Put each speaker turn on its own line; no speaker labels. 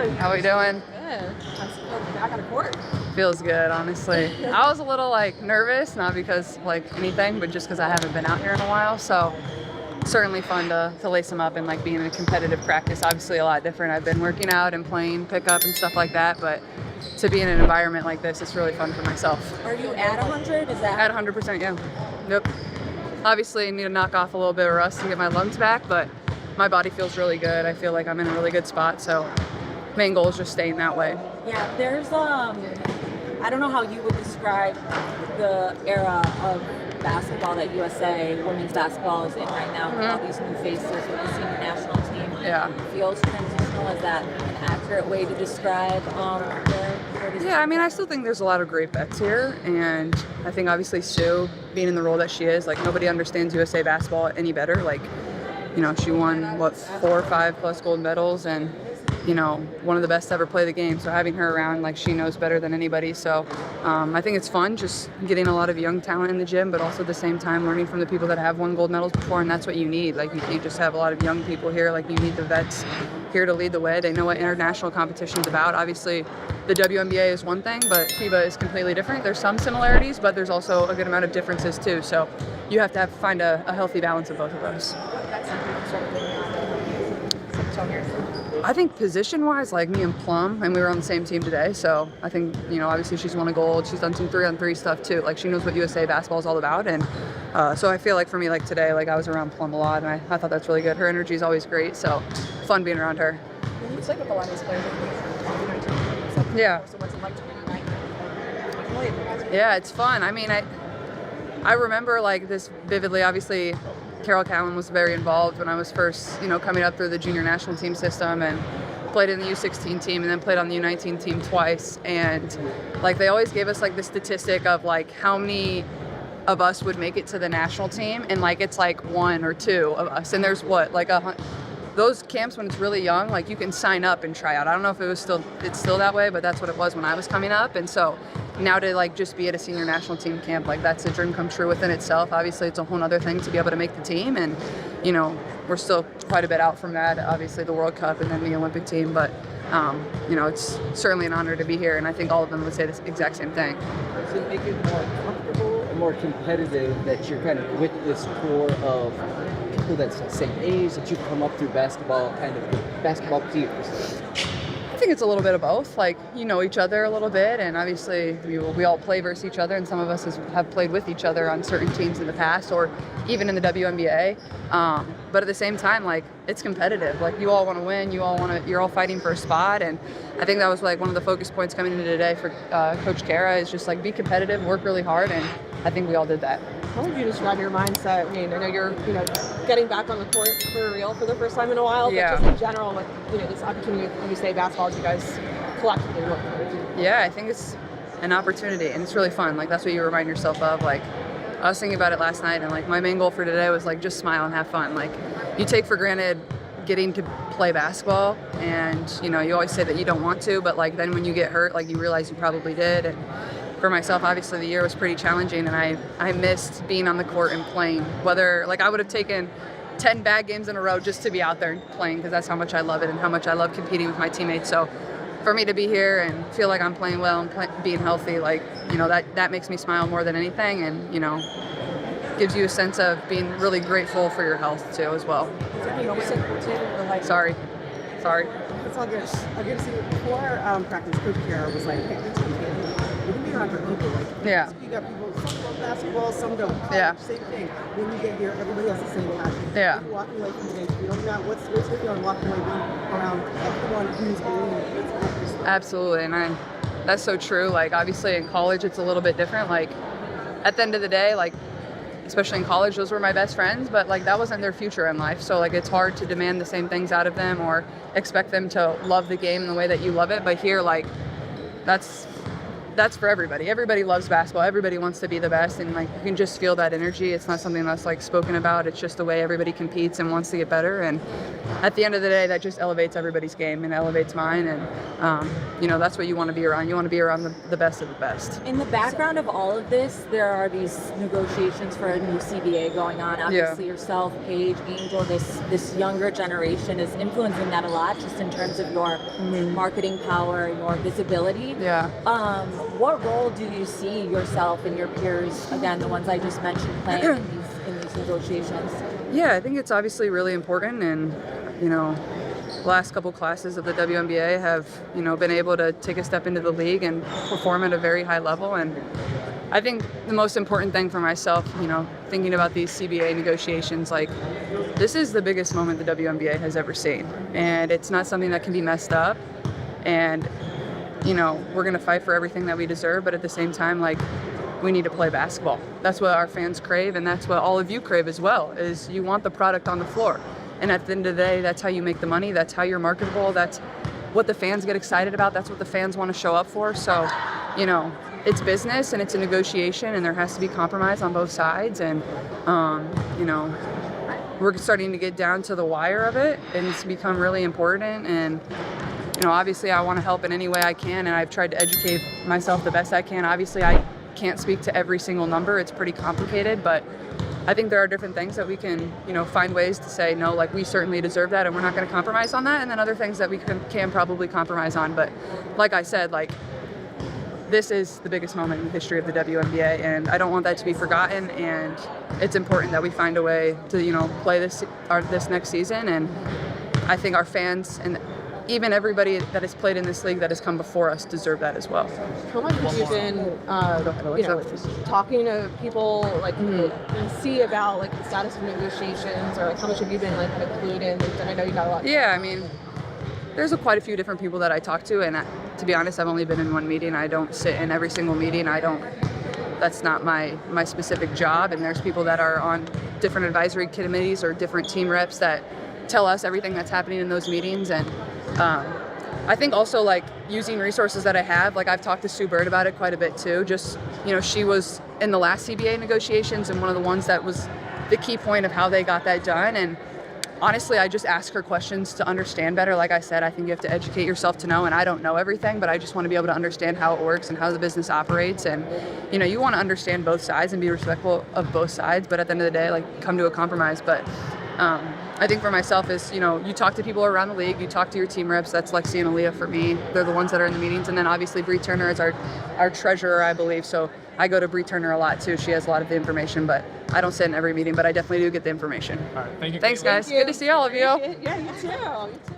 doing?
How we doing?
Good. I'm back on the court.
Feels good, honestly. I was a little nervous, not because anything, but just because I haven't been out here in a while. So certainly fun to lace them up and be in a competitive practice. Obviously a lot different. I've been working out and playing pickup and stuff like that, but to be in an environment like this, it's really fun for myself.
Are you at 100? Is that
at 100%? Yeah. Yep. Obviously, I need to knock off a little bit of rust and get my lungs back, but my body feels really good. I feel like I'm in a really good spot. So main goal is just staying that way.
Yeah. There's I don't know how you would describe the era of basketball that USA women's basketball is in right now, with all these new faces with the senior national team.
Yeah.
Feels transitional. Is that an accurate way to describe
Yeah, I mean, I still think there's a lot of great vets here, and I think obviously Sue, being in the role that she is, nobody understands USA basketball any better. She won 4 or 5 plus gold medals, and one of the best to ever play the game. So having her around, she knows better than anybody. So I think it's fun just getting a lot of young talent in the gym, but also at the same time learning from the people that have won gold medals before, and that's what you need. You can't just have a lot of young people here. You need the vets here to lead the way. They know what international competition is about. Obviously, the WNBA is one thing, but FIBA is completely different. There's some similarities, but there's also a good amount of differences too. So you have to find a healthy balance of both of those. I think position-wise, me and Plum, and we were on the same team today, so I think, obviously she's won a gold. She's done some 3-on-3 stuff too. She knows what USA basketball is all about, and so I feel for me, today, I was around Plum a lot, and I thought that's really good. Her energy is always great, so fun being around her.
It's with a lot of these players.
Yeah.
So what's it like to reunite?
Yeah, it's fun. I mean, I remember this vividly. Obviously, Carol Cowan was very involved when I was first, coming up through the junior national team system, and played in the U16 team and then played on the U19 team twice. And they always gave us the statistic of how many of us would make it to the national team, and it's 1 or 2 of us. And there's those camps when it's really young, you can sign up and try out. I don't know if it's still that way, but that's what it was when I was coming up. And so now to just be at a senior national team camp, that's a dream come true within itself. Obviously, it's a whole other thing to be able to make the team, and we're still quite a bit out from that. Obviously, the World Cup and then the Olympic team, but it's certainly an honor to be here, and I think all of them would say the exact same thing.
Does it make it more comfortable and more competitive that you're kind of with this core of people that's the same age, that you've come up through basketball, kind of basketball peers?
I think it's a little bit of both. You know each other a little bit, and obviously we all play versus each other, and some of us have played with each other on certain teams in the past, or even in the WNBA. But at the same time, it's competitive. You all want to win. You're all fighting for a spot, and I think that was one of the focus points coming into today for Coach Kara is just be competitive, work really hard, and I think we all did that.
How would you describe your mindset? I mean, I know you're, getting back on the court for real for the first time in a while, but just in general, with, this opportunity when you say basketball, you guys collectively work for.
Yeah, I think it's an opportunity, and it's really fun. That's what you remind yourself of. I was thinking about it last night, and my main goal for today was just smile and have fun. You take for granted getting to play basketball, and you always say that you don't want to, but then when you get hurt, you realize you probably did. And for myself, obviously the year was pretty challenging, and I missed being on the court and playing. Whether I would have taken 10 bad games in a row just to be out there and playing, because that's how much I love it and how much I love competing with my teammates. So for me to be here and feel like I'm playing well and being healthy, that makes me smile more than anything, and gives you a sense of being really grateful for your health too as well. Sorry.
It's all good. I get to see before practice. Coach Kara was hey, you can be around your people.
Yeah.
You got people, some love basketball, some don't.
Yeah.
Same thing. When you get here, everybody has the same passion.
Yeah.
You're walking away from the game. You don't know what's different on walking away around everyone who's own.
Absolutely, and that's so true. Obviously in college it's a little bit different. At the end of the day, especially in college, those were my best friends, but that wasn't their future in life. So it's hard to demand the same things out of them or expect them to love the game in the way that you love it. But here, that's that's for everybody. Everybody loves basketball. Everybody wants to be the best, and like you can just feel that energy. It's not something that's like spoken about. It's just the way everybody competes and wants to get better. And at the end of the day, that just elevates everybody's game and elevates mine. And you know, that's what you want to be around. You want to be around the best of the best.
In the background of all of this, there are these negotiations for a new CBA going on. Obviously, yourself, Paige, Angel, this younger generation is influencing that a lot, just in terms of your marketing power, your visibility.
Yeah.
What role do you see yourself and your peers, again, the ones I just mentioned, playing in these negotiations?
Yeah, I think it's obviously really important, and you know, the last couple classes of the WNBA have, you know, been able to take a step into the league and perform at a very high level. And I think the most important thing for myself, you know, thinking about these CBA negotiations, like this is the biggest moment the WNBA has ever seen, and it's not something that can be messed up. And you know, we're going to fight for everything that we deserve, but at the same time, like, we need to play basketball. That's what our fans crave, and that's what all of you crave as well, is you want the product on the floor. And at the end of the day, that's how you make the money, that's how you're marketable, that's what the fans get excited about, that's what the fans want to show up for. So, you know, it's business and it's a negotiation, and there has to be compromise on both sides. And, you know, we're starting to get down to the wire of it, and it's become really important. And you know, obviously I want to help in any way I can, and I've tried to educate myself the best I can. Obviously I can't speak to every single number. It's pretty complicated, but I think there are different things that we can, you know, find ways to say, no, like we certainly deserve that and we're not going to compromise on that. And then other things that we can probably compromise on. But like I said, like this is the biggest moment in the history of the WNBA, and I don't want that to be forgotten. And it's important that we find a way to, you know, play this next season. And I think our fans and even everybody that has played in this league that has come before us deserve that as well.
How much have you been, you know, talking to people, like, you see about, like, the status of negotiations, or, like, how much have you been, like, included in? And I know you got a lot.
Yeah, I mean, there's quite a few different people that I talk to, and to be honest, I've only been in one meeting. I don't sit in every single meeting. That's not my specific job, and there's people that are on different advisory committees or different team reps that tell us everything that's happening in those meetings. And I think also, like, using resources that I have, like I've talked to Sue Bird about it quite a bit too. Just, you know, she was in the last CBA negotiations and one of the ones that was the key point of how they got that done. And honestly, I just ask her questions to understand better. Like I said, I think you have to educate yourself to know, and I don't know everything, but I just want to be able to understand how it works and how the business operates. And, you know, you want to understand both sides and be respectful of both sides, but at the end of the day, like, come to a compromise. But I think for myself is, you know, you talk to people around the league, you talk to your team reps. That's Lexi and Aaliyah for me. They're the ones that are in the meetings. And then obviously Bree Turner is our treasurer, I believe. So I go to Bree Turner a lot too. She has a lot of the information, but I don't sit in every meeting, but I definitely do get the information.
All right, thank you.
Thanks, guys. Good to see all of you.
Yeah, you too. You too.